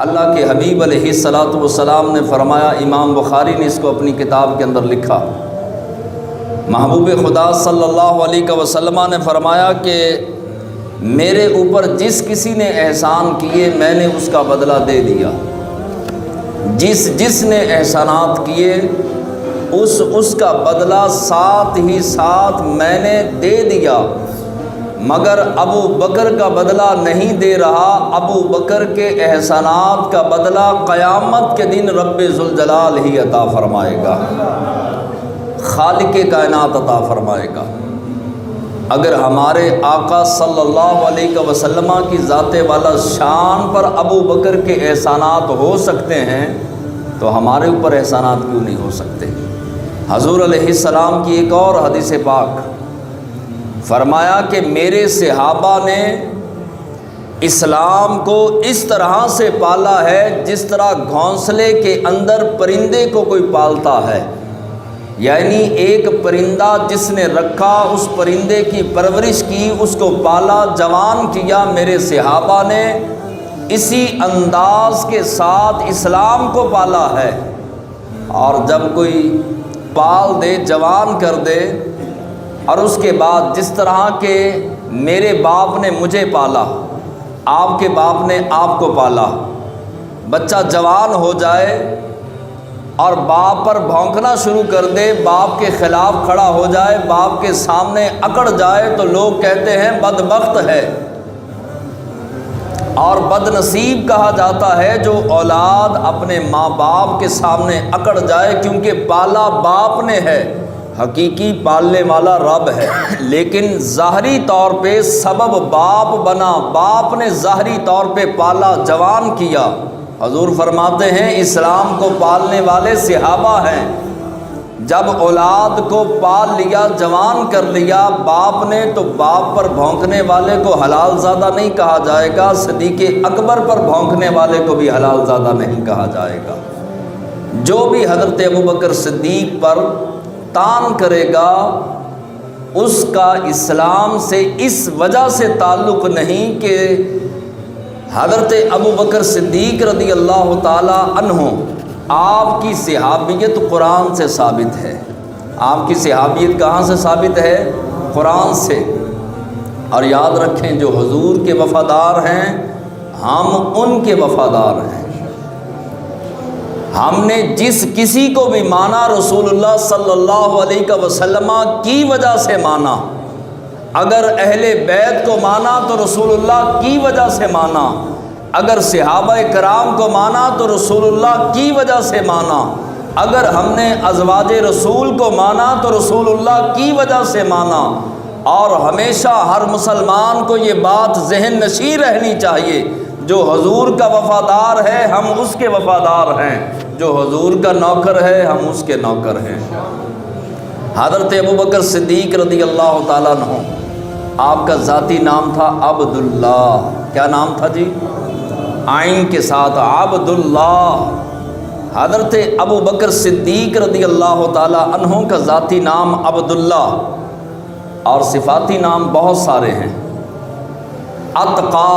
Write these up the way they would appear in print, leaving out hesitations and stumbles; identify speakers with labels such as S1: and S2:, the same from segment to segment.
S1: اللہ کے حبیب علیہ الصلاۃ والسلام نے فرمایا، امام بخاری نے اس کو اپنی کتاب کے اندر لکھا، محبوب خدا صلی اللہ علیہ وسلم نے فرمایا کہ میرے اوپر جس کسی نے احسان کیے میں نے اس کا بدلہ دے دیا، جس نے احسانات کیے اس کا بدلہ ساتھ ہی ساتھ میں نے دے دیا، مگر ابو بکر کا بدلہ نہیں دے رہا۔ ابو بکر کے احسانات کا بدلہ قیامت کے دن رب ذوالجلال ہی عطا فرمائے گا، خالق کائنات عطا فرمائے گا۔ اگر ہمارے آقا صلی اللہ علیہ وسلم کی ذات والا شان پر ابو بکر کے احسانات ہو سکتے ہیں تو ہمارے اوپر احسانات کیوں نہیں ہو سکتے؟ حضور علیہ السلام کی ایک اور حدیث پاک، فرمایا کہ میرے صحابہ نے اسلام کو اس طرح سے پالا ہے جس طرح گھونسلے کے اندر پرندے کو کوئی پالتا ہے، یعنی ایک پرندہ جس نے رکھا، اس پرندے کی پرورش کی، اس کو پالا، جوان کیا، میرے صحابہ نے اسی انداز کے ساتھ اسلام کو پالا ہے۔ اور جب کوئی پال دے، جوان کر دے، اور اس کے بعد جس طرح کہ میرے باپ نے مجھے پالا، آپ کے باپ نے آپ کو پالا، بچہ جوان ہو جائے اور باپ پر بھونکنا شروع کر دے، باپ کے خلاف کھڑا ہو جائے، باپ کے سامنے اکڑ جائے، تو لوگ کہتے ہیں بدبخت ہے، اور بد نصیب کہا جاتا ہے جو اولاد اپنے ماں باپ کے سامنے اکڑ جائے، کیونکہ پالا باپ نے ہے، حقیقی پالنے والا رب ہے، لیکن ظاہری طور پہ سبب باپ بنا، باپ نے ظاہری طور پہ پالا، جوان کیا۔ حضور فرماتے ہیں اسلام کو پالنے والے صحابہ ہیں۔ جب اولاد کو پال لیا، جوان کر لیا باپ نے، تو باپ پر بھونکنے والے کو حلال زادہ نہیں کہا جائے گا، صدیق اکبر پر بھونکنے والے کو بھی حلال زادہ نہیں کہا جائے گا۔ جو بھی حضرت ابوبکر صدیق پر تان کرے گا اس کا اسلام سے اس وجہ سے تعلق نہیں کہ حضرت ابوبکر صدیق رضی اللہ تعالی عنہ آپ کی صحابیت قرآن سے ثابت ہے۔ آپ کی صحابیت کہاں سے ثابت ہے؟ قرآن سے۔ اور یاد رکھیں جو حضور کے وفادار ہیں ہم ان کے وفادار ہیں۔ ہم نے جس کسی کو بھی مانا رسول اللہ صلی اللہ علیہ وسلم کی وجہ سے مانا، اگر اہل بیت کو مانا تو رسول اللہ کی وجہ سے مانا، اگر صحابہ کرام کو مانا تو رسول اللہ کی وجہ سے مانا، اگر ہم نے ازواج رسول کو مانا تو رسول اللہ کی وجہ سے مانا۔ اور ہمیشہ ہر مسلمان کو یہ بات ذہن نشین رہنی چاہیے، جو حضور کا وفادار ہے ہم اس کے وفادار ہیں، جو حضور کا نوکر ہے ہم اس کے نوکر ہیں۔ حضرت ابوبکر صدیق رضی اللہ تعالیٰ عنہ، آپ کا ذاتی نام تھا عبداللہ۔ کیا نام تھا جی؟ عین کے ساتھ عبداللہ۔ حضرت ابوبکر صدیق رضی اللہ تعالیٰ عنہ کا ذاتی نام عبداللہ، اور صفاتی نام بہت سارے ہیں۔ اتقا،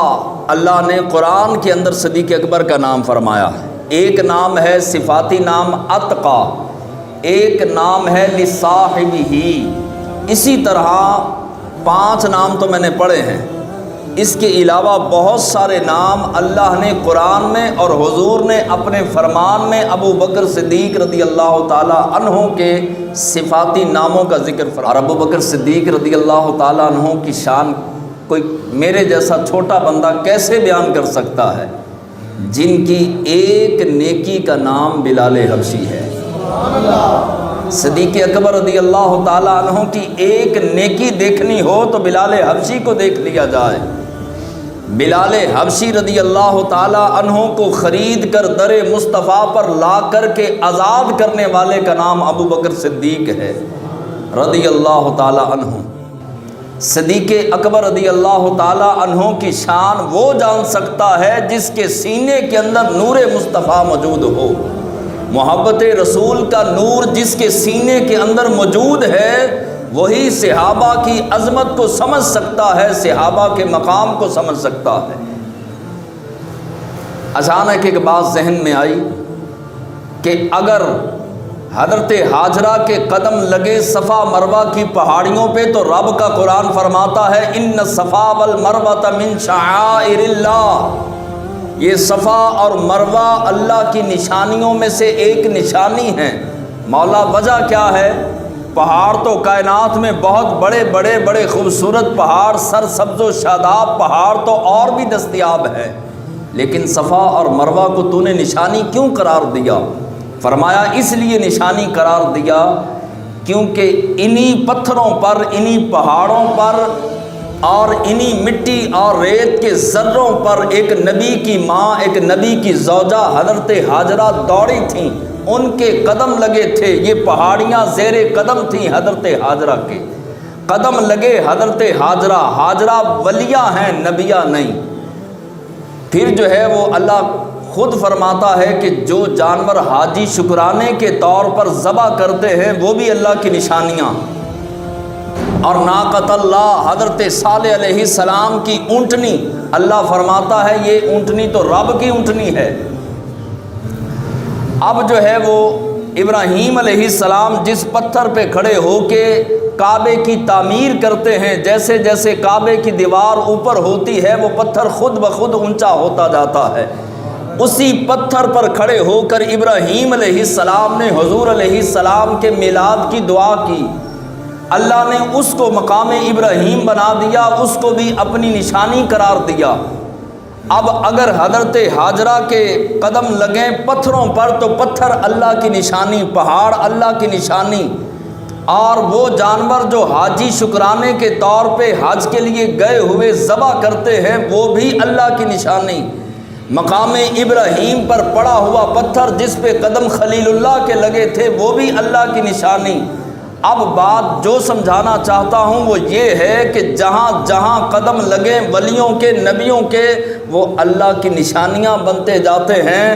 S1: اللہ نے قرآن کے اندر صدیق اکبر کا نام فرمایا ہے، ایک نام ہے صفاتی نام اتقا، ایک نام ہے لصاحبہ۔ اسی طرح 5 نام تو میں نے پڑھے ہیں، اس کے علاوہ بہت سارے نام اللہ نے قرآن میں اور حضور نے اپنے فرمان میں ابو بکر صدیق رضی اللہ تعالیٰ عنہ کے صفاتی ناموں کا ذکر فرمایا۔ اور ابو بکر صدیق رضی اللہ تعالیٰ عنہ کی شان کوئی میرے جیسا چھوٹا بندہ کیسے بیان کر سکتا ہے، جن کی ایک نیکی کا نام بلال حبشی ہے۔ صدیق اکبر رضی اللہ تعالیٰ عنہ کی ایک نیکی دیکھنی ہو تو بلال حبشی کو دیکھ لیا جائے۔ بلال حبشی رضی اللہ تعالیٰ عنہ کو خرید کر در مصطفیٰ پر لا کر کے آزاد کرنے والے کا نام ابو بکر صدیق ہے رضی اللہ تعالیٰ عنہ۔ صدیق اکبر رضی اللہ تعالیٰ عنہ کی شان وہ جان سکتا ہے جس کے سینے کے اندر نور مصطفیٰ موجود ہو۔ محبت رسول کا نور جس کے سینے کے اندر موجود ہے وہی صحابہ کی عظمت کو سمجھ سکتا ہے، صحابہ کے مقام کو سمجھ سکتا ہے۔ اچانک ایک بات ذہن میں آئی کہ اگر حضرت ہاجرہ کے قدم لگے صفا مروہ کی پہاڑیوں پہ تو رب کا قرآن فرماتا ہے ان الصفا والمروہ من شعائر اللہ، یہ صفا اور مروہ اللہ کی نشانیوں میں سے ایک نشانی ہے۔ مولا وجہ کیا ہے؟ پہاڑ تو کائنات میں بہت بڑے بڑے بڑے خوبصورت پہاڑ، سرسبز و شاداب پہاڑ تو اور بھی دستیاب ہے، لیکن صفا اور مروہ کو تو نے نشانی کیوں قرار دیا؟ فرمایا اس لیے نشانی قرار دیا کیونکہ انہی پتھروں پر، انہی پہاڑوں پر اور انہی مٹی اور ریت کے ذروں پر ایک نبی کی ماں، ایک نبی کی زوجہ حضرت ہاجرہ دوڑی تھیں، ان کے قدم لگے تھے، یہ پہاڑیاں زیر قدم تھیں حضرت ہاجرہ کے، قدم لگے حضرت ہاجرہ۔ ہاجرہ ولیہ ہیں، نبیہ نہیں۔ پھر جو ہے وہ اللہ خود فرماتا ہے کہ جو جانور حاجی شکرانے کے طور پر ذبح کرتے ہیں وہ بھی اللہ کی نشانیاں، اور ناقۃ اللہ حضرت صالح علیہ السلام کی اونٹنی، اللہ فرماتا ہے یہ اونٹنی تو رب کی اونٹنی ہے۔ اب جو ہے وہ ابراہیم علیہ السلام جس پتھر پہ کھڑے ہو کے کعبے کی تعمیر کرتے ہیں، جیسے جیسے کعبے کی دیوار اوپر ہوتی ہے وہ پتھر خود بخود اونچا ہوتا جاتا ہے، اسی پتھر پر کھڑے ہو کر ابراہیم علیہ السلام نے حضور علیہ السلام کے میلاد کی دعا کی، اللہ نے اس کو مقام ابراہیم بنا دیا، اس کو بھی اپنی نشانی قرار دیا۔ اب اگر حضرت ہاجرہ کے قدم لگیں پتھروں پر تو پتھر اللہ کی نشانی، پہاڑ اللہ کی نشانی، اور وہ جانور جو حاجی شکرانے کے طور پہ حج کے لیے گئے ہوئے ذبح کرتے ہیں وہ بھی اللہ کی نشانی۔ مقام ابراہیم پر پڑا ہوا پتھر جس پہ قدم خلیل اللہ کے لگے تھے وہ بھی اللہ کی نشانی۔ اب بات جو سمجھانا چاہتا ہوں وہ یہ ہے کہ جہاں جہاں قدم لگیں ولیوں کے، نبیوں کے، وہ اللہ کی نشانیاں بنتے جاتے ہیں۔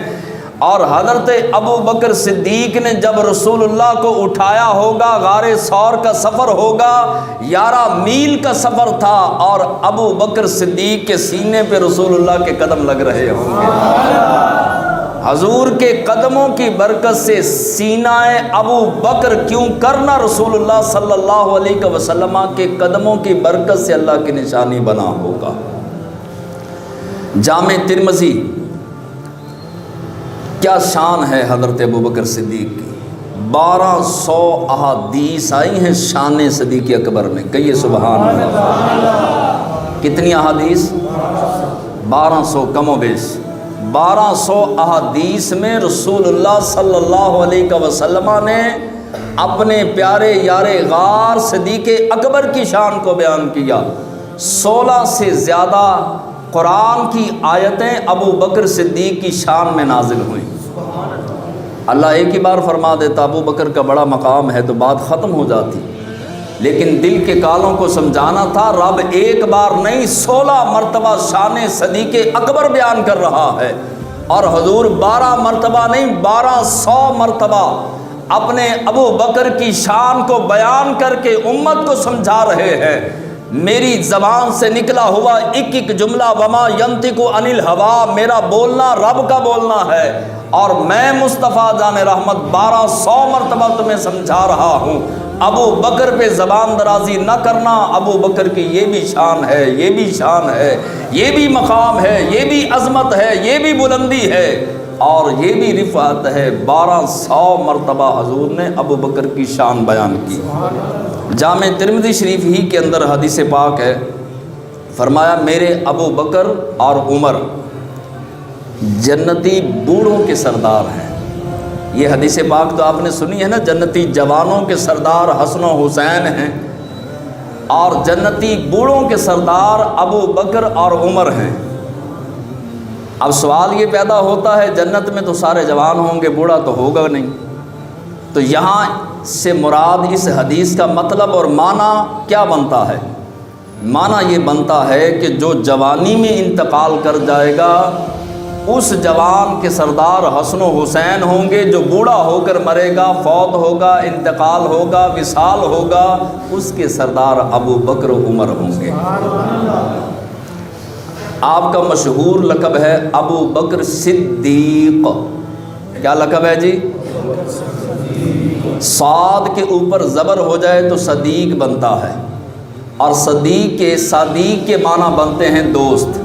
S1: اور حضرت ابو بکر صدیق نے جب رسول اللہ کو اٹھایا ہوگا، غار ثور کا سفر ہوگا، 11 میل کا سفر تھا، اور ابو بکر صدیق کے سینے پہ رسول اللہ کے قدم لگ رہے ہوں گے۔ حضور کے قدموں کی برکت سے سینہ ابو بکر کیوں کرنا رسول اللہ صلی اللہ علیہ وسلم کے قدموں کی برکت سے اللہ کی نشانی بنا ہوگا۔ جامع ترمذی، کیا شان ہے حضرت ابو بکر صدیق کی، 1200 احادیث آئی ہیں شان صدیق اکبر میں، کہیے سبحان اللہ۔ کتنی احادیث؟ 1200 کم و بیش۔ 1200 احادیث میں رسول اللہ صلی اللہ علیہ وسلم نے اپنے پیارے یار غار صدیق اکبر کی شان کو بیان کیا۔ 16 سے زیادہ قرآن کی آیتیں ابو بکر صدیق کی شان میں نازل ہوئیں۔ اللہ ایک ہی بار فرما دیتا ابو بکر کا بڑا مقام ہے تو بات ختم ہو جاتی، لیکن دل کے کالوں کو سمجھانا تھا، رب ایک بار نہیں 16 مرتبہ شان صدیق اکبر بیان کر رہا ہے، اور حضور 12 مرتبہ نہیں 1200 مرتبہ اپنے ابو بکر کی شان کو بیان کر کے امت کو سمجھا رہے ہیں۔ میری زبان سے نکلا ہوا ایک ایک جملہ وما ینطق عن الہوا، میرا بولنا رب کا بولنا ہے، اور میں مصطفیٰ جان رحمت 1200 مرتبہ تمہیں سمجھا رہا ہوں۔ ابو بکر پہ زبان درازی نہ کرنا، ابو بکر کی یہ بھی شان ہے، یہ بھی شان ہے، یہ بھی مقام ہے، یہ بھی عظمت ہے، یہ بھی بلندی ہے، اور یہ بھی رفعت ہے۔ 1200 مرتبہ حضور نے ابو بکر کی شان بیان کی۔ جامع ترمذی شریف ہی کے اندر حدیث پاک ہے، فرمایا میرے ابو بکر اور عمر جنتی بوڑھوں کے سردار ہیں۔ یہ حدیث پاک تو آپ نے سنی ہے نا، جنتی جوانوں کے سردار حسن و حسین ہیں، اور جنتی بوڑھوں کے سردار ابو بکر اور عمر ہیں۔ اب سوال یہ پیدا ہوتا ہے جنت میں تو سارے جوان ہوں گے، بوڑھا تو ہوگا نہیں، تو یہاں سے مراد اس حدیث کا مطلب اور معنی کیا بنتا ہے؟ معنی یہ بنتا ہے کہ جو جوانی میں انتقال کر جائے گا اس جوان کے سردار حسن و حسین ہوں گے، جو بوڑھا ہو کر مرے گا، فوت ہوگا، انتقال ہوگا، وصال ہوگا، اس کے سردار ابو بکر و عمر ہوں گے۔ آپ کا مشہور لقب ہے ابو بکر صدیق. کیا لقب ہے جی؟ صاد کے اوپر زبر ہو جائے تو صدیق بنتا ہے، اور صدیق کے معنی بنتے ہیں دوست،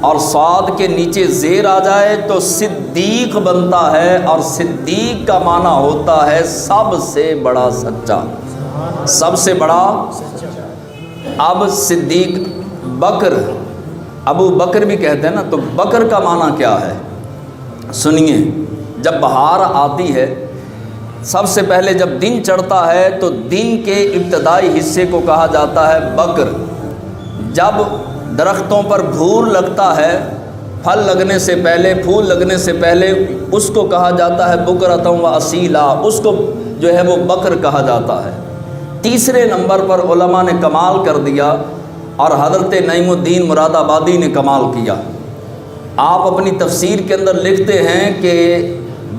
S1: اور صاد کے نیچے زیر آ جائے تو صدیق بنتا ہے، اور صدیق کا معنی ہوتا ہے سب سے بڑا سچا، سب سے بڑا. اب صدیق بکر، ابو بکر بھی کہتے ہیں نا، تو بکر کا معنی کیا ہے؟ سنیے، جب بہار آتی ہے سب سے پہلے جب دن چڑھتا ہے تو دن کے ابتدائی حصے کو کہا جاتا ہے بکر. جب درختوں پر بھور لگتا ہے، پھل لگنے سے پہلے، پھول لگنے سے پہلے، اس کو کہا جاتا ہے بکرۃ و اصیلا، اس کو جو ہے وہ بکر کہا جاتا ہے. تیسرے نمبر پر علماء نے کمال کر دیا، اور حضرت نعیم الدین مراد آبادی نے کمال کیا. آپ اپنی تفسیر کے اندر لکھتے ہیں کہ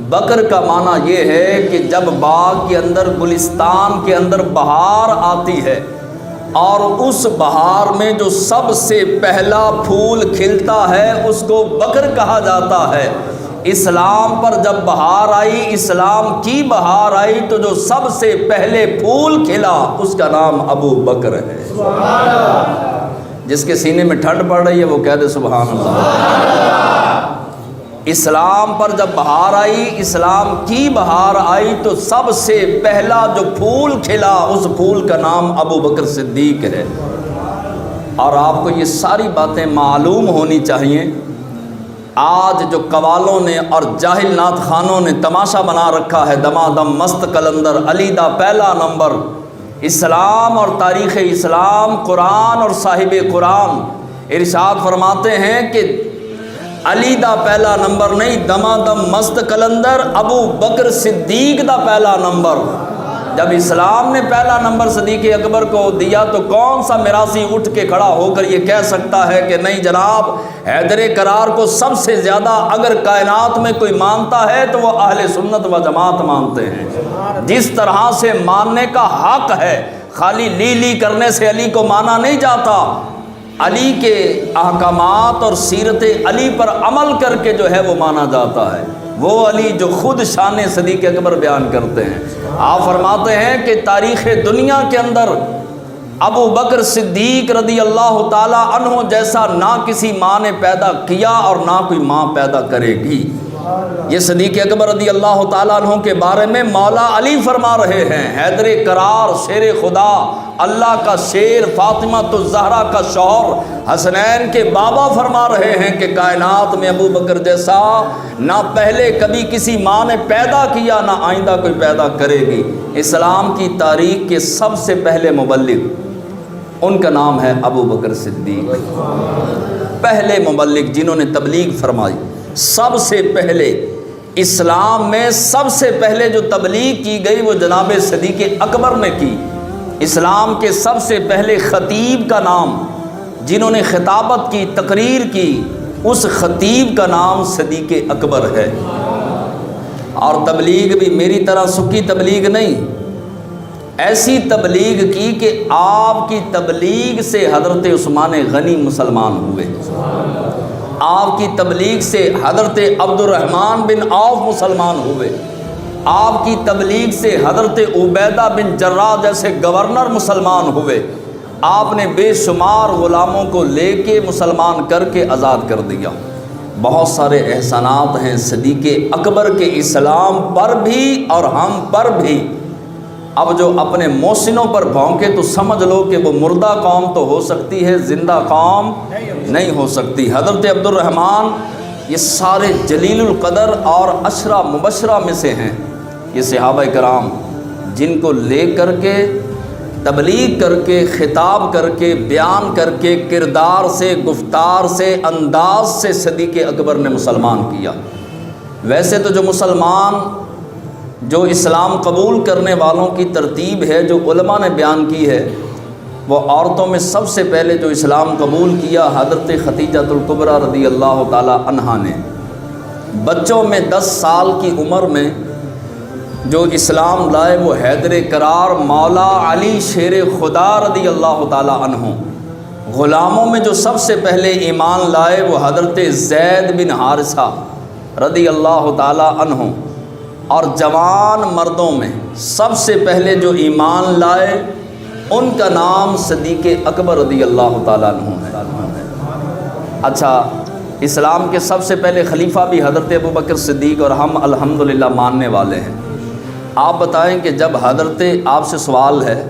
S1: بکر کا معنی یہ ہے کہ جب باغ کے اندر، گلستان کے اندر بہار آتی ہے، اور اس بہار میں جو سب سے پہلا پھول کھلتا ہے اس کو بکر کہا جاتا ہے. اسلام پر جب بہار آئی، اسلام کی بہار آئی، تو جو سب سے پہلے پھول کھلا اس کا نام ابو بکر ہے. جس کے سینے میں ٹھنڈ پڑ رہی ہے وہ کہہ دے سبحان اللہ. اسلام پر جب بہار آئی، اسلام کی بہار آئی، تو سب سے پہلا جو پھول کھلا اس پھول کا نام ابو بکر صدیق ہے. اور آپ کو یہ ساری باتیں معلوم ہونی چاہیے. آج جو قوالوں نے اور جاہل نعت خانوں نے تماشا بنا رکھا ہے، دمادم مست قلندر، علی دا پہلا نمبر، اسلام اور تاریخ اسلام، قرآن اور صاحب قرآن. ارشاد فرماتے ہیں کہ علی دا پہلا نمبر نہیں، دمادم مست قلندر، ابو بکر صدیق دا پہلا نمبر. جب اسلام نے پہلا نمبر صدیق اکبر کو دیا تو کون سا میراثی اٹھ کے کھڑا ہو کر یہ کہہ سکتا ہے کہ نہیں جناب، حیدر کرار کو سب سے زیادہ اگر کائنات میں کوئی مانتا ہے تو وہ اہل سنت و جماعت مانتے ہیں. جس طرح سے ماننے کا حق ہے، خالی لی کرنے سے علی کو مانا نہیں جاتا. علی کے احکامات اور سیرت علی پر عمل کر کے جو ہے وہ مانا جاتا ہے. وہ علی جو خود شان صدیق اکبر بیان کرتے ہیں. آپ فرماتے ہیں کہ تاریخ دنیا کے اندر ابو بکر صدیق رضی اللہ تعالی عنہ جیسا نہ کسی ماں نے پیدا کیا اور نہ کوئی ماں پیدا کرے گی. یہ صدیق اکبر رضی اللہ تعالیٰ عنہ کے بارے میں مولا علی فرما رہے ہیں، حیدر کرار، شیر خدا، اللہ کا شیر، فاطمہ الزہرا کا شوہر، حسنین کے بابا فرما رہے ہیں کہ کائنات میں ابو بکر جیسا نہ پہلے کبھی کسی ماں نے پیدا کیا، نہ آئندہ کوئی پیدا کرے گی. اسلام کی تاریخ کے سب سے پہلے مبلغ، ان کا نام ہے ابو بکر صدیق. پہلے مبلغ جنہوں نے تبلیغ فرمائی. سب سے پہلے اسلام میں سب سے پہلے جو تبلیغ کی گئی وہ جناب صدیق اکبر نے کی. اسلام کے سب سے پہلے خطیب کا نام، جنہوں نے خطابت کی، تقریر کی، اس خطیب کا نام صدیق اکبر ہے. اور تبلیغ بھی میری طرح سکی تبلیغ نہیں، ایسی تبلیغ کی کہ آپ کی تبلیغ سے حضرت عثمان غنی مسلمان ہوئے، آپ کی تبلیغ سے حضرت عبد الرحمن بن عوف مسلمان ہوئے، آپ کی تبلیغ سے حضرت عبیدہ بن جراح جیسے گورنر مسلمان ہوئے. آپ نے بے شمار غلاموں کو لے کے مسلمان کر کے آزاد کر دیا. بہت سارے احسانات ہیں صدیق اکبر کے اسلام پر بھی اور ہم پر بھی. اب جو اپنے محسنوں پر بھونکے تو سمجھ لو کہ وہ مردہ قوم تو ہو سکتی ہے، زندہ قوم نہیں ہو سکتی. حضرت عبد الرحمن یہ سارے جلیل القدر اور عشرہ مبشرہ میں سے ہیں. یہ صحابہ کرام جن کو لے کر کے تبلیغ کر کے، خطاب کر کے، بیان کر کے، کردار سے، گفتار سے، انداز سے صدیق اکبر نے مسلمان کیا. ویسے تو جو مسلمان، جو اسلام قبول کرنے والوں کی ترتیب ہے جو علماء نے بیان کی ہے، وہ عورتوں میں سب سے پہلے جو اسلام قبول کیا حضرت خدیجہ الکبریٰ رضی اللہ تعالی عنہا نے. بچوں میں 10 سال کی عمر میں جو اسلام لائے وہ حیدر کرار مولا علی شیر خدا رضی اللہ تعالی عنہ. غلاموں میں جو سب سے پہلے ایمان لائے وہ حضرت زید بن حارثہ رضی اللہ تعالی عنہ، اور جوان مردوں میں سب سے پہلے جو ایمان لائے ان کا نام صدیق اکبر رضی اللہ تعالیٰ عنہ ہے۔ اچھا، اسلام کے سب سے پہلے خلیفہ بھی حضرت ابوبکر صدیق اور ہم الحمدللہ ماننے والے ہیں۔ آپ بتائیں کہ جب حضرت آپ سے سوال ہے،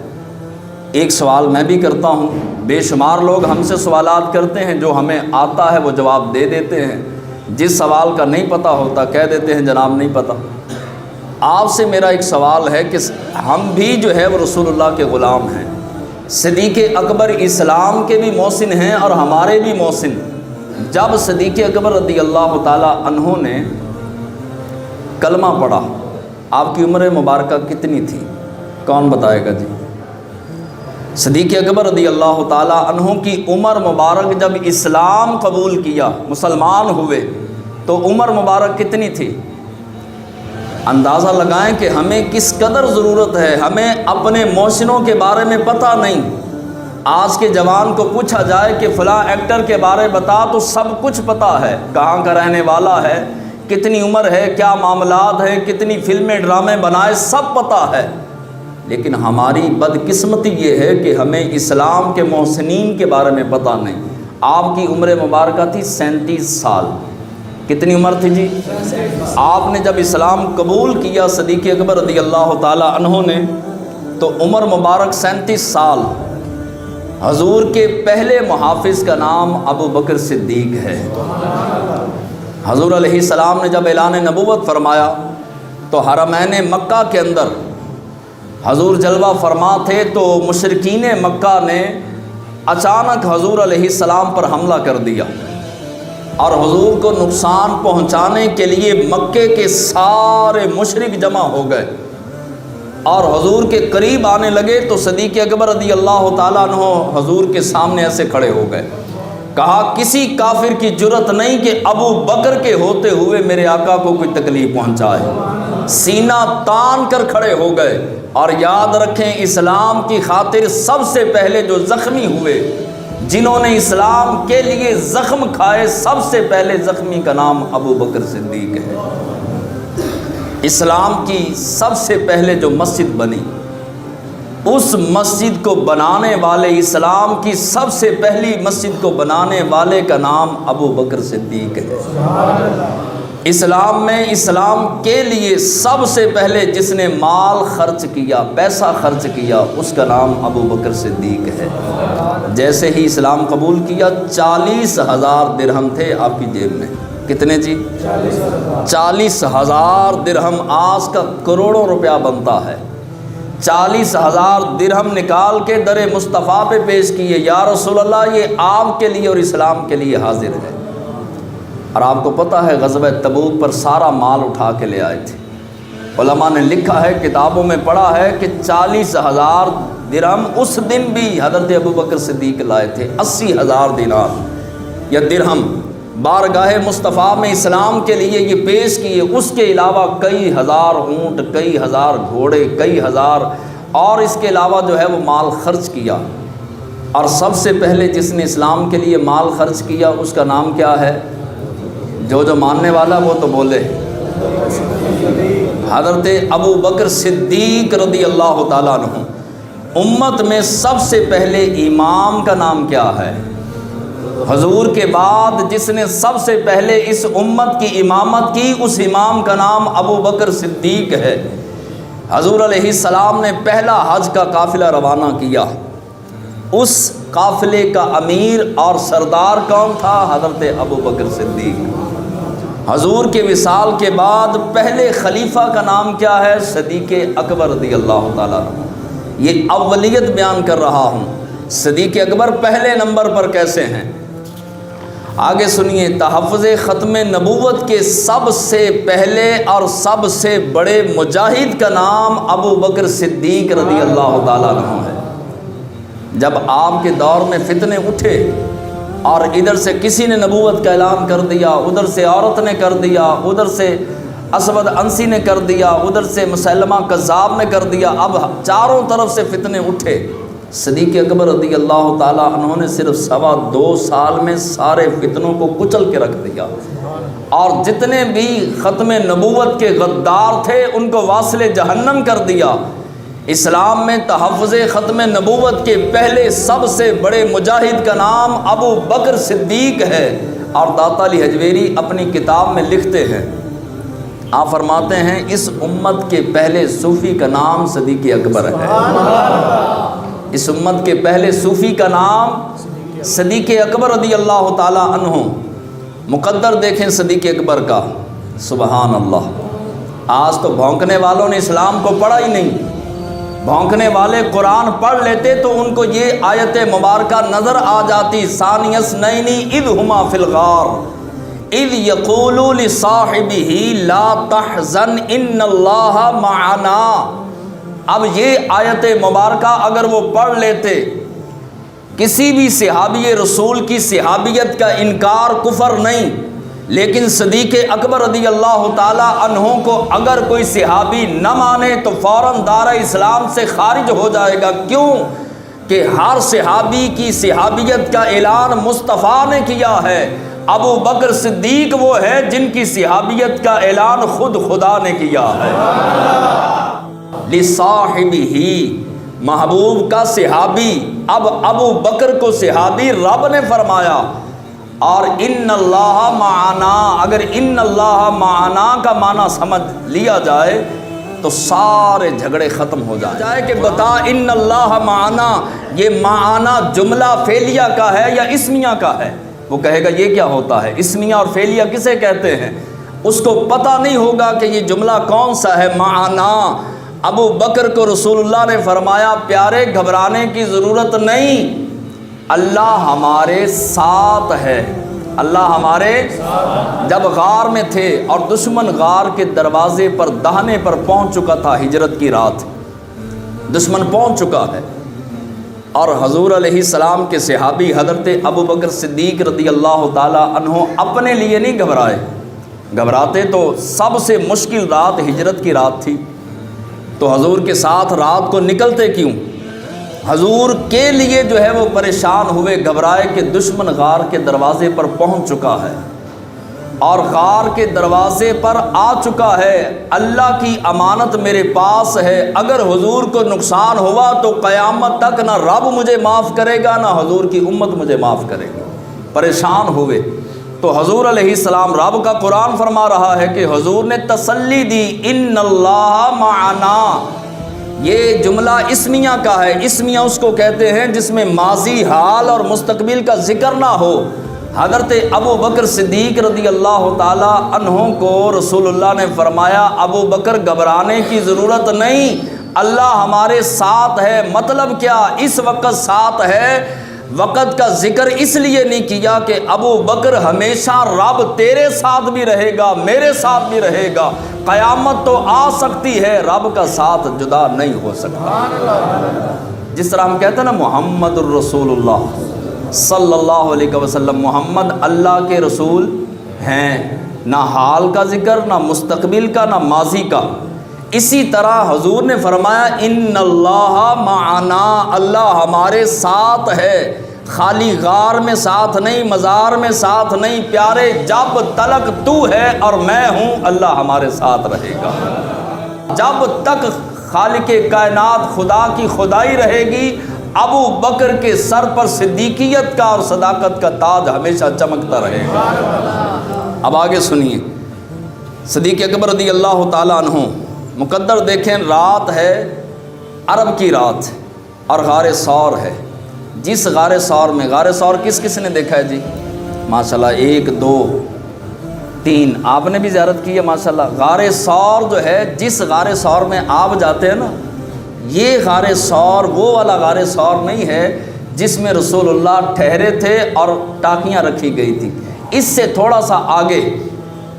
S1: ایک سوال میں بھی کرتا ہوں، بے شمار لوگ ہم سے سوالات کرتے ہیں، جو ہمیں آتا ہے وہ جواب دے دیتے ہیں، جس سوال کا نہیں پتہ ہوتا کہہ دیتے ہیں جناب نہیں پتہ۔ آپ سے میرا ایک سوال ہے کہ ہم بھی جو ہے وہ رسول اللہ کے غلام ہیں، صدیق اکبر اسلام کے بھی محسن ہیں اور ہمارے بھی محسن۔ جب صدیق اکبر رضی اللہ تعالی عنہ نے کلمہ پڑھا، آپ کی عمر مبارکہ کتنی تھی؟ کون بتائے گا جی؟ صدیق اکبر رضی اللہ تعالی عنہ کی عمر مبارک جب اسلام قبول کیا، مسلمان ہوئے، تو عمر مبارک کتنی تھی؟ اندازہ لگائیں کہ ہمیں کس قدر ضرورت ہے، ہمیں اپنے محسنوں کے بارے میں پتہ نہیں۔ آج کے جوان کو پوچھا جائے کہ فلاں ایکٹر کے بارے بتا تو سب کچھ پتہ ہے، کہاں کا رہنے والا ہے، کتنی عمر ہے، کیا معاملات ہیں، کتنی فلمیں ڈرامے بنائے، سب پتہ ہے۔ لیکن ہماری بدقسمتی یہ ہے کہ ہمیں اسلام کے محسنین کے بارے میں پتہ نہیں۔ آپ کی عمر مبارکہ تھی 37 سال۔ کتنی عمر تھی جی؟ آپ نے جب اسلام قبول کیا صدیق اکبر رضی اللہ تعالی عنہ نے، تو عمر مبارک 37 سال۔ حضور کے پہلے محافظ کا نام ابو بکر صدیق ہے۔ حضور علیہ السلام نے جب اعلان نبوت فرمایا تو حرمین مکہ کے اندر حضور جلوہ فرما تھے، تو مشرکین مکہ نے اچانک حضور علیہ السلام پر حملہ کر دیا اور حضور کو نقصان پہنچانے کے لیے مکے کے سارے مشرک جمع ہو گئے اور حضور کے قریب آنے لگے، تو صدیق اکبر رضی اللہ تعالیٰ عنہ حضور کے سامنے ایسے کھڑے ہو گئے، کہا کسی کافر کی جرأت نہیں کہ ابو بکر کے ہوتے ہوئے میرے آقا کو کوئی تکلیف پہنچائے۔ سینہ تان کر کھڑے ہو گئے۔ اور یاد رکھیں، اسلام کی خاطر سب سے پہلے جو زخمی ہوئے، جنہوں نے اسلام کے لیے زخم کھائے، سب سے پہلے زخمی کا نام ابو بکر صدیق ہے۔ اسلام کی سب سے پہلے جو مسجد بنی، اس مسجد کو بنانے والے، اسلام کی سب سے پہلی مسجد کو بنانے والے کا نام ابو بکر صدیق ہے۔ اسلام میں اسلام کے لیے سب سے پہلے جس نے مال خرچ کیا، پیسہ خرچ کیا، اس کا نام ابو بکر صدیق ہے۔ جیسے ہی اسلام قبول کیا 40,000 درہم تھے آپ کی جیب میں۔ کتنے جی؟ 40,000 درہم، آج کا کروڑوں روپیہ بنتا ہے۔ 40,000 درہم نکال کے در مصطفیٰ پہ پیش کیے، یا رسول اللہ یہ آپ کے لیے اور اسلام کے لیے حاضر ہے۔ اور آپ کو پتہ ہے غزوہ تبوک پر سارا مال اٹھا کے لے آئے تھے۔ علماء نے لکھا ہے، کتابوں میں پڑھا ہے کہ 40,000 درہم اس دن بھی حضرت ابوبکر صدیق لائے تھے۔ 80,000 دینار یا درہم بارگاہ مصطفیٰ میں اسلام کے لیے یہ پیش کیے۔ اس کے علاوہ کئی ہزار اونٹ، کئی ہزار گھوڑے، کئی ہزار، اور اس کے علاوہ جو ہے وہ مال خرچ کیا۔ اور سب سے پہلے جس نے اسلام کے لیے مال خرچ کیا اس کا نام کیا ہے؟ جو ماننے والا وہ تو بولے، حضرت ابو بکر صدیق رضی اللہ تعالیٰ عنہ۔ امت میں سب سے پہلے امام کا نام کیا ہے؟ حضور کے بعد جس نے سب سے پہلے اس امت کی امامت کی، اس امام کا نام ابو بکر صدیق ہے۔ حضور علیہ السلام نے پہلا حج کا قافلہ روانہ کیا، اس قافلے کا امیر اور سردار کون تھا؟ حضرت ابو بکر صدیق۔ حضور کے وصال کے بعد پہلے خلیفہ کا نام کیا ہے؟ صدیق اکبر رضی اللہ تعالیٰ عنہ۔ یہ اولیت بیان کر رہا ہوں، صدیق اکبر پہلے نمبر پر کیسے ہیں؟ آگے سنیے، تحفظ ختم نبوت کے سب سے پہلے اور سب سے بڑے مجاہد کا نام ابو بکر صدیق رضی اللہ تعالیٰ عنہ ہے۔ جب آپ کے دور میں فتنے اٹھے اور ادھر سے کسی نے نبوت کا اعلان کر دیا، ادھر سے عورت نے کر دیا، ادھر سے اسود انسی نے کر دیا، ادھر سے مسلمہ کذاب نے کر دیا، اب چاروں طرف سے فتنے اٹھے صدیق اکبر رضی اللہ تعالیٰ عنہ نے صرف 2.25 سال میں سارے فتنوں کو کچل کے رکھ دیا، اور جتنے بھی ختم نبوت کے غدار تھے ان کو واصل جہنم کر دیا۔ اسلام میں تحفظ ختم نبوت کے پہلے سب سے بڑے مجاہد کا نام ابو بکر صدیق ہے، اور داتا علی حجویری اپنی کتاب میں لکھتے ہیں، آپ فرماتے ہیں اس امت کے پہلے صوفی کا نام صدیق اکبر ہے۔ اس امت کے پہلے صوفی کا نام صدیق اکبر رضی اللہ تعالی عنہ۔ مقدر دیکھیں صدیق اکبر کا، سبحان اللہ۔ آج تو بھونکنے والوں نے اسلام کو پڑھا ہی نہیں، بھونکنے والے قرآن پڑھ لیتے تو ان کو یہ آیت مبارکہ نظر آ جاتی، ثانی اثنین اذ ہما فی الغار اذ یقول لصاحبہ لا تحزن ان اللہ معنا۔ اب یہ آیت مبارکہ اگر وہ پڑھ لیتے، کسی بھی صحابی رسول کی صحابیت کا انکار کفر نہیں، لیکن صدیق اکبر رضی اللہ تعالی عنہ کو اگر کوئی صحابی نہ مانے تو فوراً دائرہ اسلام سے خارج ہو جائے گا۔ کیوں کہ ہر صحابی کی صحابیت کا اعلان مصطفیٰ نے کیا ہے۔ ابو بکر صدیق وہ ہے جن کی صحابیت کا اعلان خود خدا نے کیا ہے۔ لصاحبہ، محبوب کا صحابی، اب ابو بکر کو صحابی رب نے فرمایا۔ اور ان اللہ معنا، اگر ان اللہ معنا کا معنی سمجھ لیا جائے تو سارے جھگڑے ختم ہو جائے کہ بتا ان اللہ معنا، یہ معنا جملہ فعلیہ کا ہے یا اسمیہ کا ہے؟ وہ کہے گا یہ کیا ہوتا ہے، اسمیہ اور فعلیہ کسے کہتے ہیں؟ اس کو پتہ نہیں ہوگا کہ یہ جملہ کون سا ہے۔ معنا، ابو بکر کو رسول اللہ نے فرمایا پیارے گھبرانے کی ضرورت نہیں، اللہ ہمارے ساتھ ہے، اللہ ہمارے۔ جب غار میں تھے اور دشمن غار کے دروازے پر دہنے پر پہنچ چکا تھا، ہجرت کی رات دشمن پہنچ چکا ہے، اور حضور علیہ السلام کے صحابی حضرت ابو بکر صدیق رضی اللہ تعالی عنہ اپنے لیے نہیں گھبرائے، گھبراتے تو سب سے مشکل رات ہجرت کی رات تھی، تو حضور کے ساتھ رات کو نکلتے کیوں؟ حضور کے لیے جو ہے وہ پریشان ہوئے، گھبرائے کہ دشمن غار کے دروازے پر پہنچ چکا ہے اور غار کے دروازے پر آ چکا ہے، اللہ کی امانت میرے پاس ہے، اگر حضور کو نقصان ہوا تو قیامت تک نہ رب مجھے معاف کرے گا نہ حضور کی امت مجھے معاف کرے گی۔ پریشان ہوئے تو حضور علیہ السلام، رب کا قرآن فرما رہا ہے کہ حضور نے تسلی دی ان اللہ معنا۔ یہ جملہ اسمیہ کا ہے، اسمیہ اس کو کہتے ہیں جس میں ماضی، حال اور مستقبل کا ذکر نہ ہو۔ حضرت ابو بکر صدیق رضی اللہ تعالی عنہ کو رسول اللہ نے فرمایا ابو بکر گھبرانے کی ضرورت نہیں، اللہ ہمارے ساتھ ہے۔ مطلب کیا؟ اس وقت ساتھ ہے، وقت کا ذکر اس لیے نہیں کیا کہ ابو بکر ہمیشہ رب تیرے ساتھ بھی رہے گا، میرے ساتھ بھی رہے گا، قیامت تو آ سکتی ہے، رب کا ساتھ جدا نہیں ہو سکتا۔ جس طرح ہم کہتے ہیں نا محمد الرسول اللہ صلی اللہ علیہ وسلم، محمد اللہ کے رسول ہیں، نہ حال کا ذکر، نہ مستقبل کا، نہ ماضی کا۔ اسی طرح حضور نے فرمایا ان اللہ معنا، اللہ ہمارے ساتھ ہے، خالی غار میں ساتھ نہیں، مزار میں ساتھ نہیں، پیارے جب تلک تو ہے اور میں ہوں اللہ ہمارے ساتھ رہے گا۔ جب تک خالق کائنات خدا کی خدائی رہے گی، ابو بکر کے سر پر صدیقیت کا اور صداقت کا تاج ہمیشہ چمکتا رہے گا۔ اب آگے سنیے، صدیق اکبر رضی اللہ تعالی عنہ، مقدر دیکھیں، رات ہے، عرب کی رات، اور غار ثور ہے۔ جس غار ثور میں، غار ثور کس کس نے دیکھا ہے جی؟ ماشاءاللہ 1 2 3 آپ نے بھی زیارت کی ہے ماشاءاللہ۔ غار ثور جو ہے، جس غار ثور میں آپ جاتے ہیں نا، یہ غار ثور وہ والا غار ثور نہیں ہے جس میں رسول اللہ ٹھہرے تھے اور ٹاکیاں رکھی گئی تھی، اس سے تھوڑا سا آگے،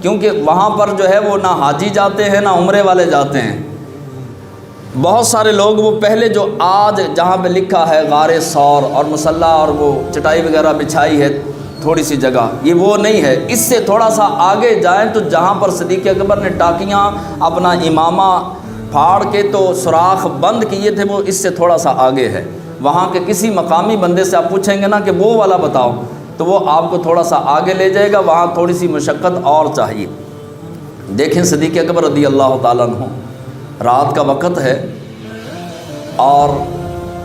S1: کیونکہ وہاں پر جو ہے وہ نہ حاجی جاتے ہیں نہ عمرے والے جاتے ہیں۔ بہت سارے لوگ وہ پہلے جو آج جہاں پہ لکھا ہے غار ثور اور مصلی اور وہ چٹائی وغیرہ بچھائی ہے تھوڑی سی جگہ، یہ وہ نہیں ہے، اس سے تھوڑا سا آگے جائیں تو جہاں پر صدیق اکبر نے ٹاکیاں اپنا امامہ پھاڑ کے تو سوراخ بند کیے تھے، وہ اس سے تھوڑا سا آگے ہے۔ وہاں کے کسی مقامی بندے سے آپ پوچھیں گے نا کہ وہ والا بتاؤ تو وہ آپ کو تھوڑا سا آگے لے جائے گا، وہاں تھوڑی سی مشقت اور چاہیے۔ دیکھیں صدیق اکبر رضی اللہ تعالیٰ عنہ، رات کا وقت ہے اور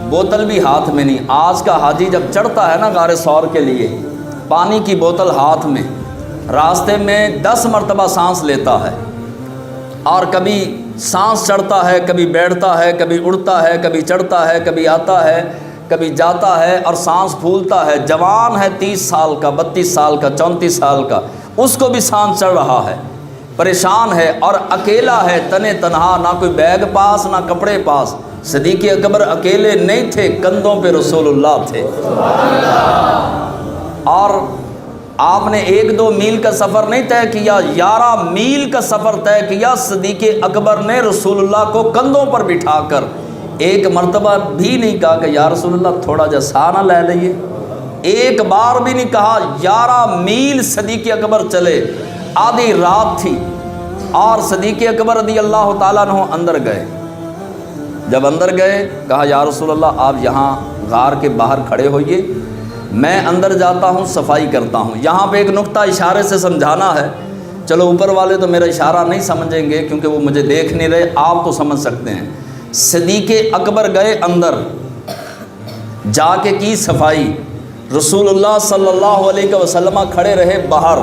S1: بوتل بھی ہاتھ میں نہیں۔ آج کا حاجی جب چڑھتا ہے نا غار ثور کے لیے، پانی کی بوتل ہاتھ میں، راستے میں 10 مرتبہ سانس لیتا ہے، اور کبھی سانس چڑھتا ہے، کبھی بیٹھتا ہے، کبھی اڑتا ہے، کبھی چڑھتا ہے، کبھی آتا ہے، کبھی جاتا ہے، اور سانس پھولتا ہے۔ جوان ہے 30 سال کا، 32 سال کا، 34 سال کا، اس کو بھی سانس چڑھ رہا ہے، پریشان ہے اور اکیلا ہے، تنے تنہا، نہ کوئی بیگ پاس نہ کپڑے پاس۔ صدیق اکبر اکیلے نہیں تھے، کندھوں پہ رسول اللہ تھے۔ اور آپ نے 1-2 میل کا سفر نہیں طے کیا، 11 میل کا سفر طے کیا صدیق اکبر نے رسول اللہ کو کندھوں پر بٹھا کر۔ ایک مرتبہ بھی نہیں کہا کہ یا رسول اللہ تھوڑا جا سا نہ لے لئیے، ایک بار بھی نہیں کہا۔ 11 میل صدیق اکبر چلے، آدھی رات تھی، اور صدیق اکبر رضی اللہ تعالیٰ عنہ اندر گئے۔ جب اندر گئے کہا یا رسول اللہ آپ یہاں غار کے باہر کھڑے ہوئیے، میں اندر جاتا ہوں، صفائی کرتا ہوں۔ یہاں پہ ایک نقطہ اشارے سے سمجھانا ہے، چلو اوپر والے تو میرا اشارہ نہیں سمجھیں گے کیونکہ وہ مجھے دیکھ نہیں رہے، آپ تو سمجھ سکتے ہیں۔ صدیق اکبر گئے اندر، جا کے کی صفائی، رسول اللہ صلی اللہ علیہ وسلم کھڑے رہے باہر۔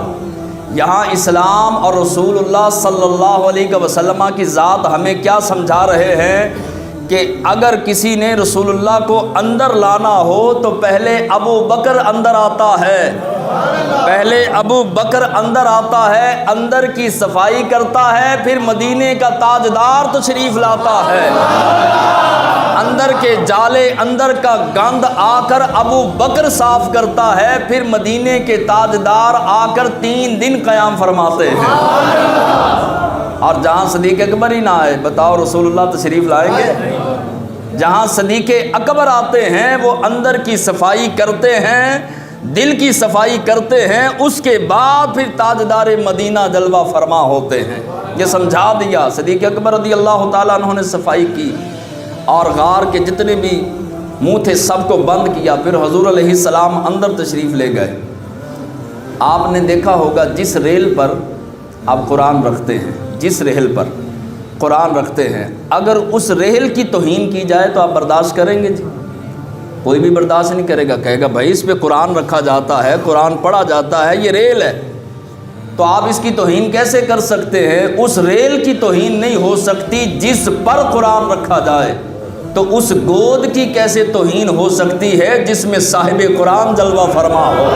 S1: یہاں اسلام اور رسول اللہ صلی اللہ علیہ وسلم کی ذات ہمیں کیا سمجھا رہے ہیں کہ اگر کسی نے رسول اللہ کو اندر لانا ہو تو پہلے ابو بکر اندر آتا ہے، پہلے ابو بکر اندر آتا ہے، اندر کی صفائی کرتا ہے، پھر مدینے کا تاجدار تشریف لاتا ہے۔ اندر کے جالے، اندر کا گند آ کر ابو بکر صاف کرتا ہے، پھر مدینے کے تاجدار آ کر 3 دن قیام فرماتے ہیں۔ اور جہاں صدیق اکبر ہی نہ آئے، بتاؤ رسول اللہ تشریف لائیں گے؟ جہاں صدیق اکبر آتے ہیں وہ اندر کی صفائی کرتے ہیں، دل کی صفائی کرتے ہیں، اس کے بعد پھر تاجدار مدینہ جلوہ فرما ہوتے ہیں۔ یہ سمجھا دیا۔ صدیق اکبر رضی اللہ تعالیٰ عنہ نے صفائی کی اور غار کے جتنے بھی منہ تھے سب کو بند کیا، پھر حضور علیہ السلام اندر تشریف لے گئے۔ آپ نے دیکھا ہوگا جس ریل پر آپ قرآن رکھتے ہیں، جس ریل پر قرآن رکھتے ہیں، اگر اس ریل کی توہین کی جائے تو آپ برداشت کریں گے؟ جی کوئی بھی برداشت نہیں کرے گا، کہے گا بھائی اس پہ قرآن رکھا جاتا ہے، قرآن پڑھا جاتا ہے، یہ ریل ہے، تو آپ اس کی توہین کیسے کر سکتے ہیں؟ اس ریل کی توہین نہیں ہو سکتی جس پر قرآن رکھا جائے، تو اس گود کی کیسے توہین ہو سکتی ہے جس میں صاحب قرآن جلوہ فرما ہو؟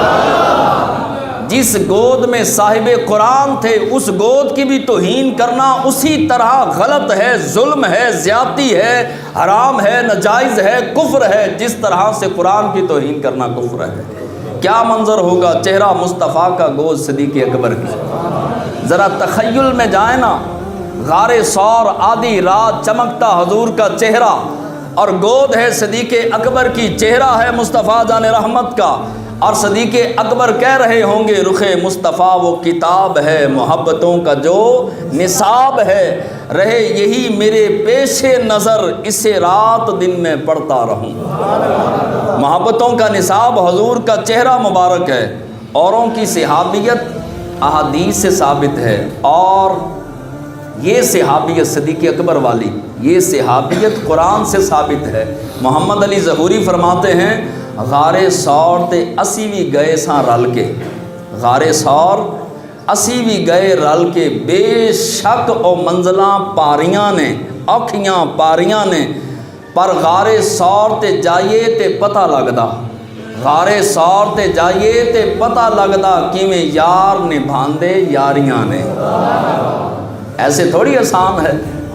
S1: جس گود میں صاحب قرآن تھے اس گود کی بھی توہین کرنا اسی طرح غلط ہے، ظلم ہے، زیادتی ہے، حرام ہے، ناجائز ہے، کفر ہے، جس طرح سے قرآن کی توہین کرنا کفر ہے۔ کیا منظر ہوگا چہرہ مصطفیٰ کا، گود صدیق اکبر کی۔ ذرا تخیل میں جائیں نا، غار ثور، آدھی رات، چمکتا حضور کا چہرہ، اور گود ہے صدیق اکبر کی، چہرہ ہے مصطفیٰ جان رحمت کا، اور صدیق اکبر کہہ رہے ہوں گے رخ مصطفیٰ وہ کتاب ہے، محبتوں کا جو نصاب ہے، رہے یہی میرے پیش نظر، اسے رات دن میں پڑھتا رہوں۔ محبتوں کا نصاب حضور کا چہرہ مبارک ہے۔ اوروں کی صحابیت احادیث سے ثابت ہے، اور یہ صحابیت صدیق اکبر والی، یہ صحابیت قرآن سے ثابت ہے۔ محمد علی ظہوری فرماتے ہیں غار ثور تے اسی بھی گئے ساں رل کے، غار ثور اسی بھی گئے رل کے، بے شک او منزلاں پاریاں نے، اوکھیاں پاریاں نے، پر غار ثور تے جائیے تے پتہ لگدا، غار ثور تے جائیے تے پتہ لگدا، کیویں یار نبھاندے یاریاں نے۔ ایسے تھوڑی آسان ہے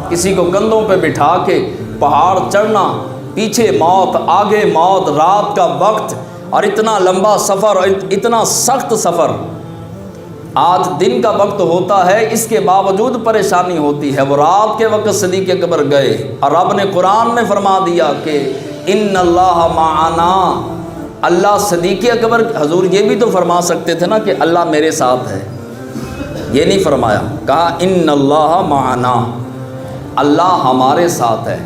S1: کسی کو کندھوں پہ بٹھا کے پہاڑ چڑھنا، پیچھے موت، آگے موت، رات کا وقت، اور اتنا لمبا سفر، اور اتنا سخت سفر۔ آج دن کا وقت ہوتا ہے، اس کے باوجود پریشانی ہوتی ہے۔ وہ رات کے وقت صدیق اکبر گئے، اور رب نے قرآن میں فرما دیا کہ ان اللہ معنا، اللہ صدیق اکبر، حضور یہ بھی تو فرما سکتے تھے نا کہ اللہ میرے ساتھ ہے، یہ نہیں فرمایا، کہا ان اللہ معنا، اللہ ہمارے ساتھ ہے۔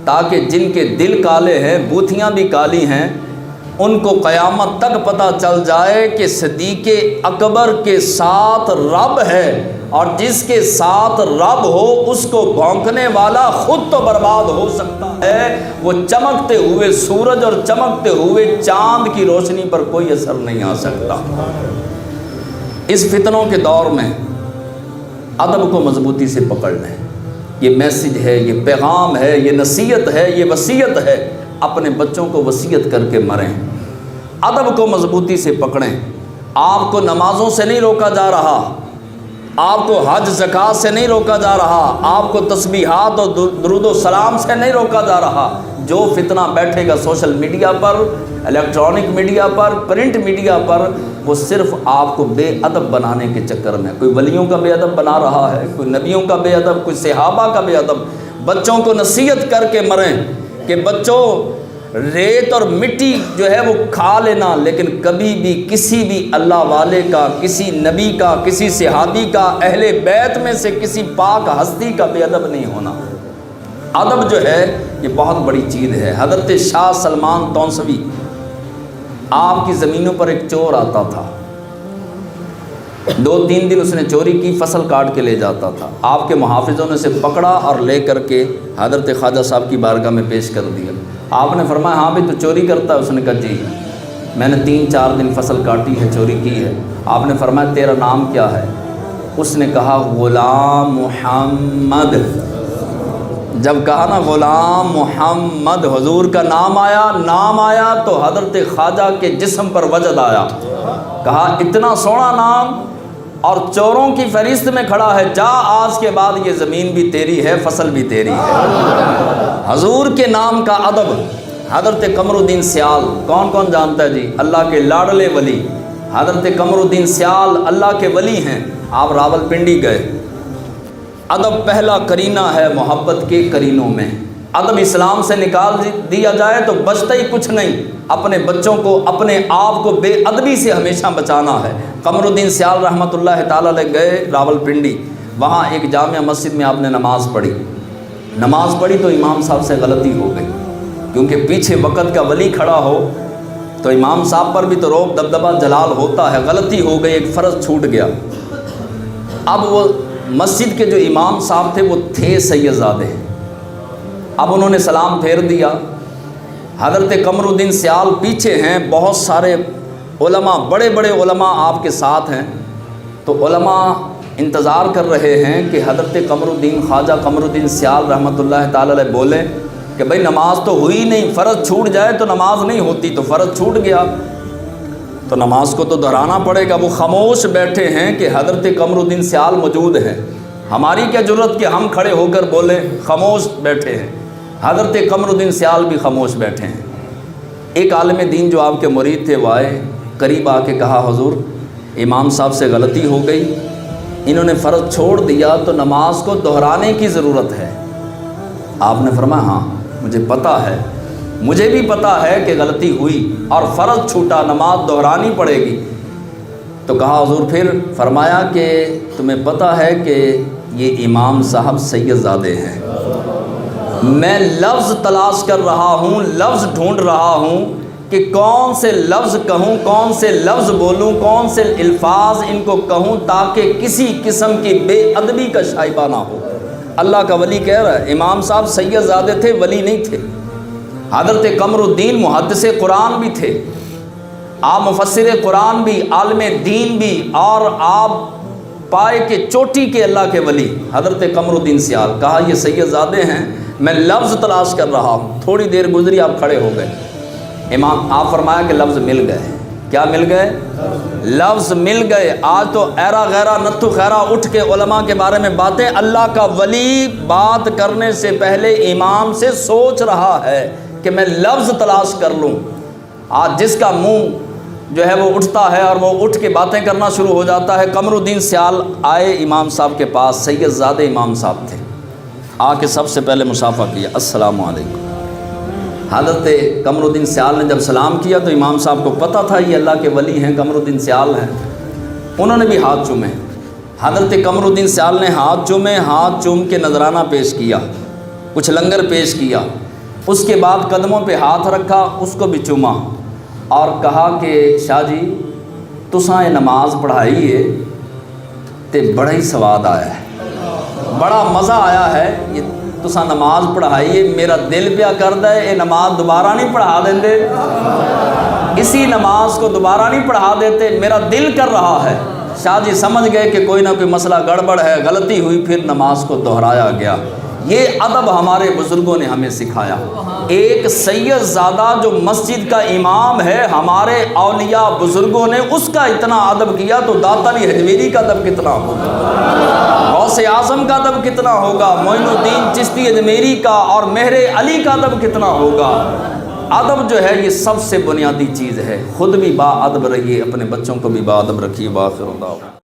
S1: تاکہ جن کے دل کالے ہیں، بوتھیاں بھی کالی ہیں، ان کو قیامت تک پتہ چل جائے کہ صدیق اکبر کے ساتھ رب ہے، اور جس کے ساتھ رب ہو اس کو بھونکنے والا خود تو برباد ہو سکتا ہے، وہ چمکتے ہوئے سورج اور چمکتے ہوئے چاند کی روشنی پر کوئی اثر نہیں آ سکتا۔ اس فتنوں کے دور میں ادب کو مضبوطی سے پکڑ لیں۔ یہ میسج ہے، یہ پیغام ہے، یہ نصیحت ہے، یہ وصیت ہے۔ اپنے بچوں کو وصیت کر کے مریں، ادب کو مضبوطی سے پکڑیں۔ آپ کو نمازوں سے نہیں روکا جا رہا، آپ کو حج زکوٰۃ سے نہیں روکا جا رہا، آپ کو تسبیحات اور درود و سلام سے نہیں روکا جا رہا۔ جو فتنہ بیٹھے گا سوشل میڈیا پر، الیکٹرانک میڈیا پر، پرنٹ میڈیا پر، وہ صرف آپ کو بے ادب بنانے کے چکر میں، کوئی ولیوں کا بے ادب بنا رہا ہے، کوئی نبیوں کا بے ادب، کوئی صحابہ کا بے ادب۔ بچوں کو نصیحت کر کے مریں کہ بچوں، ریت اور مٹی جو ہے وہ کھا لینا، لیکن کبھی بھی کسی بھی اللہ والے کا، کسی نبی کا، کسی صحابی کا، اہل بیت میں سے کسی پاک ہستی کا بے ادب نہیں ہونا۔ ادب جو ہے یہ بہت بڑی چیز ہے۔ حضرت شاہ سلمان تونسوی، آپ کی زمینوں پر ایک چور آتا تھا، 2-3 دن اس نے چوری کی، فصل کاٹ کے لے جاتا تھا۔ آپ کے محافظوں نے اسے پکڑا اور لے کر کے حضرت خواجہ صاحب کی بارگاہ میں پیش کر دیا۔ آپ نے فرمایا ہاں بھی تو چوری کرتا ہے؟ اس نے کہا جی، میں نے 3-4 دن فصل کاٹی ہے، چوری کی ہے۔ آپ نے فرمایا تیرا نام کیا ہے؟ اس نے کہا غلام محمد۔ جب کہا نا غلام محمد، حضور کا نام آیا تو حضرت خواجہ کے جسم پر وجد آیا۔ کہا اتنا سونا نام اور چوروں کی فہرست میں کھڑا ہے، جا آج کے بعد یہ زمین بھی تیری ہے، فصل بھی تیری ہے۔ حضور کے نام کا ادب۔ حضرت قمر الدین سیال، کون جانتا ہے جی؟ اللہ کے لاڈلے ولی حضرت قمر الدین سیال اللہ کے ولی ہیں۔ آپ راولپنڈی گئے، ادب پہلا کرینہ ہے محبت کے کرینوں میں۔ ادب اسلام سے نکال دیا جائے تو بچتا ہی کچھ نہیں۔ اپنے بچوں کو، اپنے آپ کو بے ادبی سے ہمیشہ بچانا ہے۔ قمر الدین سیال رحمۃ اللہ تعالی علیہ گئے راولپنڈی، وہاں ایک جامع مسجد میں آپ نے نماز پڑھی تو امام صاحب سے غلطی ہو گئی، کیونکہ پیچھے وقت کا ولی کھڑا ہو تو امام صاحب پر بھی تو روب دبدبہ جلال ہوتا ہے۔ غلطی ہو گئی، ایک فرض چھوٹ گیا۔ اب وہ مسجد کے جو امام صاحب تھے وہ تھے سید زادے، اب انہوں نے سلام پھیر دیا۔ حضرت قمر الدین سیال پیچھے ہیں، بہت سارے علماء، بڑے بڑے علماء آپ کے ساتھ ہیں، تو علماء انتظار کر رہے ہیں کہ حضرت قمر الدین، خواجہ قمر الدین سیال رحمۃ اللہ تعالی علیہ بولے کہ بھئی نماز تو ہوئی نہیں، فرض چھوٹ جائے تو نماز نہیں ہوتی، تو فرض چھوٹ گیا تو نماز کو تو دہرانا پڑے گا۔ وہ خاموش بیٹھے ہیں کہ حضرت قمر الدین سیال موجود ہیں، ہماری کیا ضرورت کہ ہم کھڑے ہو کر بولیں، خاموش بیٹھے ہیں۔ حضرت قمر الدین سیال بھی خاموش بیٹھے ہیں۔ ایک عالم دین جو آپ کے مرید تھے وہ آئے، قریب آ کے کہا حضور امام صاحب سے غلطی ہو گئی، انہوں نے فرض چھوڑ دیا تو نماز کو دہرانے کی ضرورت ہے۔ آپ نے فرمایا ہاں مجھے بھی پتہ ہے کہ غلطی ہوئی اور فرض چھوٹا، نماز دہرانی پڑے گی۔ تو کہا حضور پھر؟ فرمایا کہ تمہیں پتہ ہے کہ یہ امام صاحب سید زادے ہیں، میں لفظ تلاش کر رہا ہوں، لفظ ڈھونڈ رہا ہوں کہ کون سے لفظ کہوں، کون سے لفظ بولوں، کون سے الفاظ ان کو کہوں تاکہ کسی قسم کی بے ادبی کا شائبہ نہ ہو۔ اللہ کا ولی کہہ رہا ہے، امام صاحب سید زادے تھے، ولی نہیں تھے۔ حضرت قمر الدین محدث قرآن بھی تھے، آپ مفسر قرآن بھی، عالم دین بھی، اور آپ پائے کے چوٹی کے اللہ کے ولی حضرت قمر الدین سیال۔ کہا یہ سید زادے ہیں، میں لفظ تلاش کر رہا ہوں۔ تھوڑی دیر گزری، آپ کھڑے ہو گئے، امام آپ فرمایا کہ لفظ مل گئے۔ کیا مل گئے؟ لفظ مل گئے۔ آج تو ایرا غیرہ نتھو خیرہ اٹھ کے علماء کے بارے میں باتیں، اللہ کا ولی بات کرنے سے پہلے امام سے سوچ رہا ہے کہ میں لفظ تلاش کر لوں۔ آج جس کا منہ جو ہے وہ اٹھتا ہے اور وہ اٹھ کے باتیں کرنا شروع ہو جاتا ہے۔ قمر الدین سیال آئے امام صاحب کے پاس، سید زادے امام صاحب تھے، آ کے سب سے پہلے مصافحہ کیا، السلام علیکم۔ حضرت قمر الدین سیال نے جب سلام کیا تو امام صاحب کو پتہ تھا یہ اللہ کے ولی ہیں، قمر الدین سیال ہیں، انہوں نے بھی ہاتھ چومے۔ حضرت قمر الدین سیال نے ہاتھ چومے، ہاتھ چوم کے نذرانہ پیش کیا، کچھ لنگر پیش کیا۔ اس کے بعد قدموں پہ ہاتھ رکھا، اس کو بھی چوما اور کہا کہ شاہ جی تساں یہ نماز پڑھائی ہے تے بڑا ہی سواد آیا ہے، بڑا مزہ آیا ہے، یہ تساں نماز پڑھائی ہے، میرا دل پیا کردا ہے یہ نماز دوبارہ نہیں پڑھا دیندے، اسی نماز کو دوبارہ نہیں پڑھا دیتے، میرا دل کر رہا ہے۔ شاہ جی سمجھ گئے کہ کوئی نہ کوئی مسئلہ گڑبڑ ہے، غلطی ہوئی، پھر نماز کو دہرایا گیا۔ یہ ادب ہمارے بزرگوں نے ہمیں سکھایا۔ ایک سید زادہ جو مسجد کا امام ہے، ہمارے اولیاء بزرگوں نے اس کا اتنا ادب کیا، تو داتا علی حجویری کا ادب کتنا ہوگا، غوث اعظم کا ادب کتنا ہوگا، معین الدین چشتی اجمیری کا اور مہر علی کا ادب کتنا ہوگا۔ ادب جو ہے یہ سب سے بنیادی چیز ہے، خود بھی با ادب رہیے، اپنے بچوں کو بھی با ادب رکھیے۔ باخر دعوانا